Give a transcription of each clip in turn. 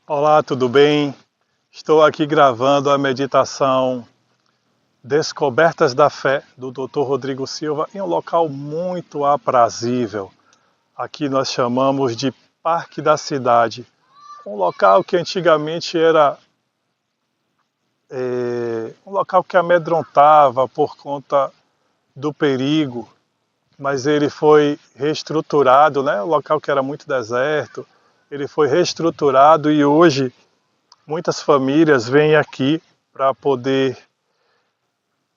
Olá, tudo bem? Estou aqui gravando a meditação Descobertas da Fé do Dr. Rodrigo Silva em um local muito aprazível. Aqui nós chamamos de Parque da Cidade, um local que antigamente era um local que amedrontava por conta do perigo, mas ele foi reestruturado, né? Um local que era muito deserto, ele foi reestruturado e hoje muitas famílias vêm aqui para poder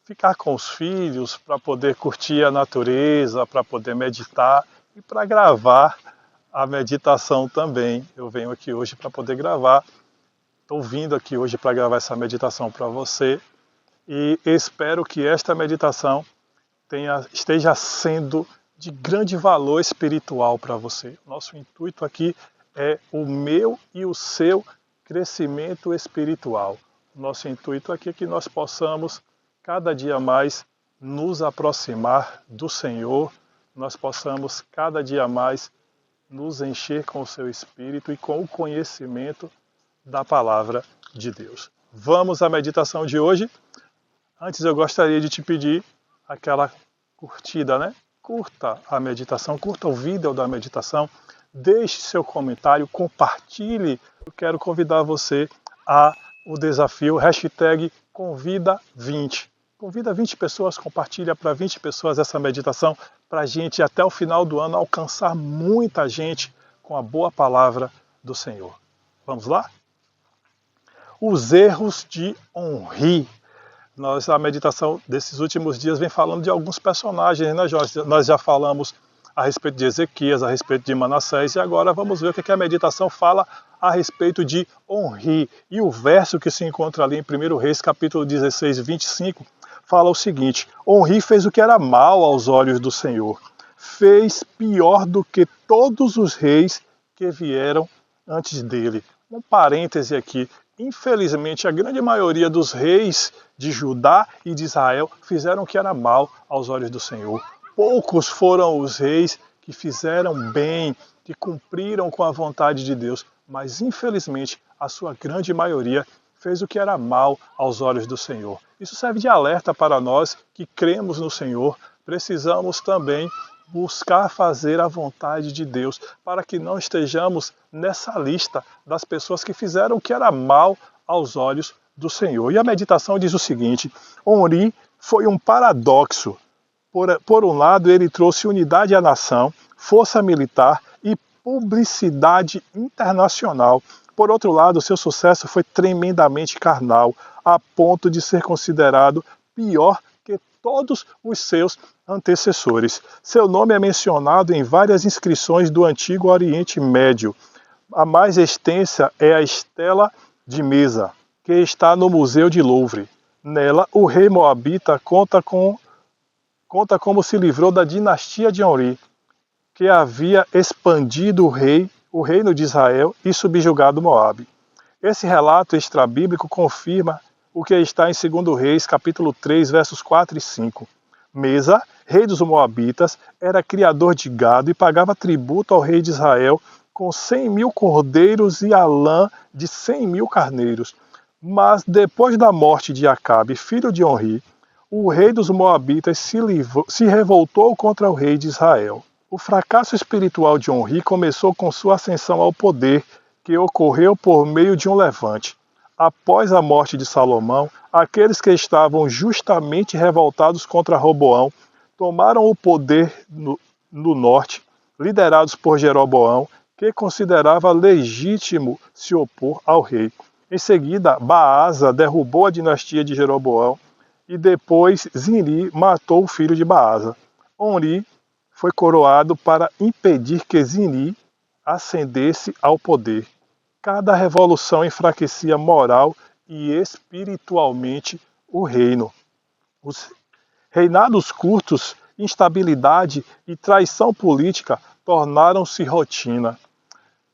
ficar com os filhos, para poder curtir a natureza, para poder meditar e para gravar a meditação também. Eu venho aqui hoje para poder gravar. Estou vindo aqui hoje para gravar essa meditação para você e espero que esta meditação esteja sendo de grande valor espiritual para você. Nosso intuito aqui é o meu e o seu crescimento espiritual. Nosso intuito aqui é que nós possamos cada dia mais nos aproximar do Senhor, nós possamos cada dia mais nos encher com o seu Espírito e com o conhecimento da Palavra de Deus. Vamos à meditação de hoje. Antes eu gostaria de te pedir aquela curtida, né? Curta a meditação, curta o vídeo da meditação, deixe seu comentário, compartilhe. Eu quero convidar você a o desafio #convida20. Convida 20 pessoas, compartilha para 20 pessoas essa meditação, para a gente até o final do ano alcançar muita gente com a boa palavra do Senhor. Vamos lá? Os erros de Henri. A meditação desses últimos dias vem falando de alguns personagens, né, Jorge? Nós já falamos a respeito de Ezequias, a respeito de Manassés, e agora vamos ver o que a meditação fala a respeito de Henri. E o verso que se encontra ali em 1 Reis, capítulo 16, 25, fala o seguinte: Henri fez o que era mal aos olhos do Senhor, fez pior do que todos os reis que vieram antes dele. Um parêntese aqui. Infelizmente, a grande maioria dos reis de Judá e de Israel fizeram o que era mal aos olhos do Senhor. Poucos foram os reis que fizeram bem, que cumpriram com a vontade de Deus, mas infelizmente a sua grande maioria fez o que era mal aos olhos do Senhor. Isso serve de alerta para nós que cremos no Senhor. Precisamos também buscar fazer a vontade de Deus, para que não estejamos nessa lista das pessoas que fizeram o que era mal aos olhos do Senhor. E a meditação diz o seguinte: Henri foi um paradoxo. Por um lado, ele trouxe unidade à nação, força militar e publicidade internacional. Por outro lado, seu sucesso foi tremendamente carnal, a ponto de ser considerado pior que todos os seus antecessores. Seu nome é mencionado em várias inscrições do Antigo Oriente Médio. A mais extensa é a Estela de Mesa, que está no Museu de Louvre. Nela, o rei moabita conta como se livrou da dinastia de Henri, que havia expandido o reino de Israel e subjugado Moabe. Esse relato extrabíblico confirma o que está em 2 Reis, capítulo 3, versos 4 e 5. Mesa, rei dos Moabitas, era criador de gado e pagava tributo ao rei de Israel com 100.000 cordeiros e a lã de 100.000 carneiros. Mas depois da morte de Acabe, filho de Henri, o rei dos Moabitas se revoltou contra o rei de Israel. O fracasso espiritual de Henri começou com sua ascensão ao poder, que ocorreu por meio de um levante. Após a morte de Salomão, aqueles que estavam justamente revoltados contra Roboão tomaram o poder no norte, liderados por Jeroboão, que considerava legítimo se opor ao rei. Em seguida, Baasa derrubou a dinastia de Jeroboão e depois Zinri matou o filho de Baasa. Henri foi coroado para impedir que Zinri ascendesse ao poder. Cada revolução enfraquecia moral e espiritualmente o reino. Os reinados curtos, instabilidade e traição política tornaram-se rotina.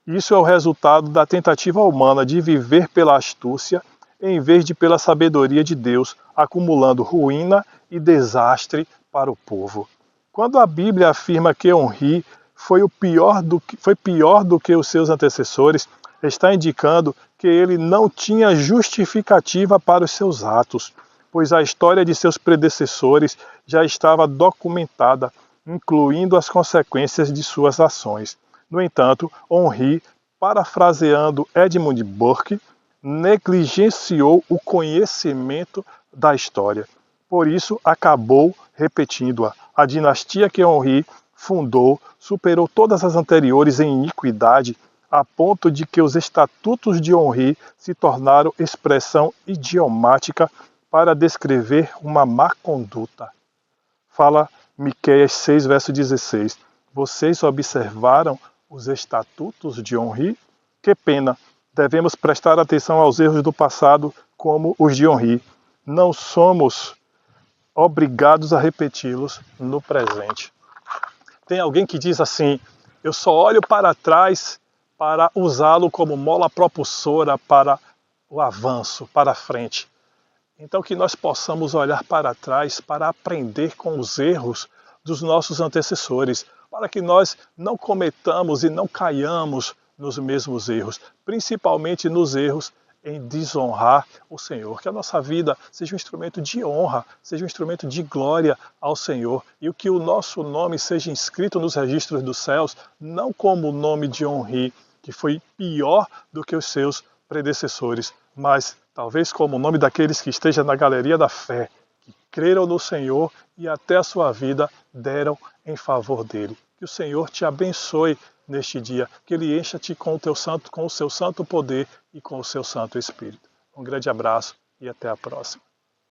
Isso é o resultado da tentativa humana de viver pela astúcia em vez de pela sabedoria de Deus, acumulando ruína e desastre para o povo. Quando a Bíblia afirma que Henri foi pior do que os seus antecessores, está indicando que ele não tinha justificativa para os seus atos, pois a história de seus predecessores já estava documentada, incluindo as consequências de suas ações. No entanto, Henri, parafraseando Edmund Burke, negligenciou o conhecimento da história. Por isso, acabou repetindo-a. A dinastia que Henri fundou superou todas as anteriores em iniquidade, a ponto de que os estatutos de Henri se tornaram expressão idiomática para descrever uma má conduta. Fala Miqueias 6, verso 16. Vocês observaram os estatutos de Henri? Que pena! Devemos prestar atenção aos erros do passado como os de Henri. Não somos obrigados a repeti-los no presente. Tem alguém que diz assim: eu só olho para trás para usá-lo como mola propulsora para o avanço, para a frente. Então que nós possamos olhar para trás para aprender com os erros dos nossos antecessores, para que nós não cometamos e não caiamos nos mesmos erros, principalmente nos erros em desonrar o Senhor. Que a nossa vida seja um instrumento de honra, seja um instrumento de glória ao Senhor, e que o nosso nome seja inscrito nos registros dos céus, não como o nome de Henri, que foi pior do que os seus predecessores, mas talvez como o nome daqueles que estejam na galeria da fé, que creram no Senhor e até a sua vida deram em favor dele. Que o Senhor te abençoe neste dia, que Ele encha-te com o seu santo poder e com o seu Santo Espírito. Um grande abraço e até a próxima.